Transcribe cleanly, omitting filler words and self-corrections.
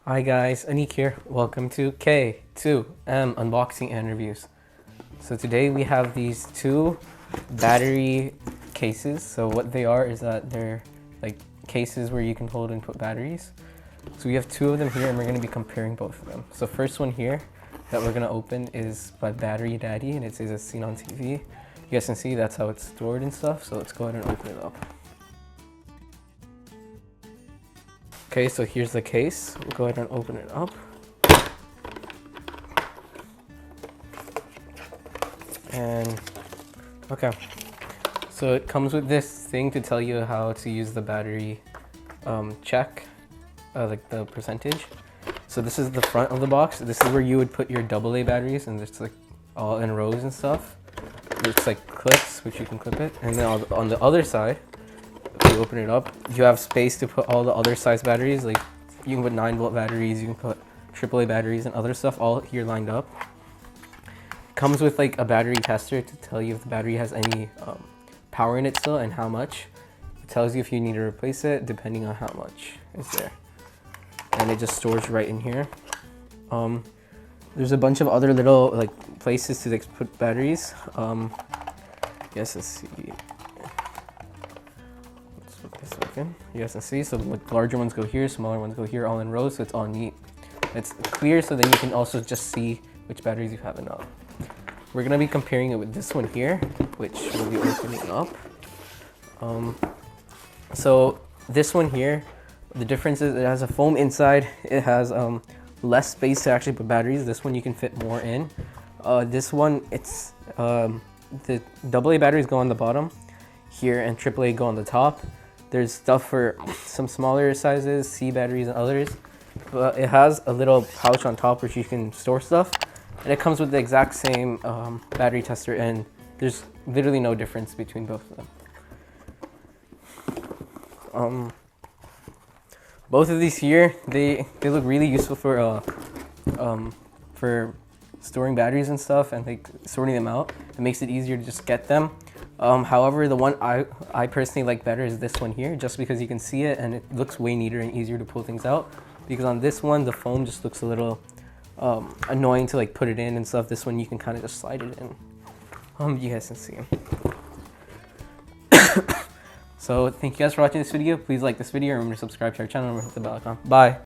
Hi guys, Aniq here. Welcome to K2M Unboxing and Reviews. So today we have these two battery cases. So what they are is that they're like cases where you can hold and put batteries. So we have two of them here and we're going to be comparing both of them. So first one here that we're going to open is by Battery Daddy and it says as seen on TV. You guys can see that's how it's stored and stuff. So let's go ahead and open it up. Okay, so here's the case. We'll go ahead and open it up. And okay, so it comes with this thing to tell you how to use the battery check, like the percentage. So this is the front of the box. This is where you would put your AA batteries, and it's like all in rows and stuff. It's like clips, which you can clip it. And then on the other side, if you open it up, you have space to put all the other size batteries. Like you can put 9-volt batteries, you can put AAA batteries and other stuff all here lined up. Comes with like a battery tester to tell you if the battery has any power in it still and how much. It tells you if you need to replace it depending on how much is there. And it just stores right in here. There's a bunch of other little like places to like, put batteries. Yes, let's see. Let's put this back in. You guys can see, so like larger ones go here, smaller ones go here, all in rows, so it's all neat. It's clear, so then you can also just see which batteries you have enough. We're gonna be comparing it with this one here, which we'll be opening up. So this one here, the difference is it has a foam inside. It has less space to actually put batteries. This one you can fit more in. This one, it's the AA batteries go on the bottom here and AAA go on the top. There's stuff for some smaller sizes, C batteries and others. But it has a little pouch on top which you can store stuff. And it comes with the exact same battery tester, and there's literally no difference between both of them. Both of these here, they look really useful for storing batteries and stuff and like sorting them out. It makes it easier to just get them. However, the one I personally like better is this one here, just because you can see it and it looks way neater and easier to pull things out. Because on this one, the foam just looks a little annoying to like put it in and stuff. This one you can kind of just slide it in. You guys can see. So thank you guys for watching this video. Please like this video, remember to subscribe to our channel and hit the bell icon. Bye.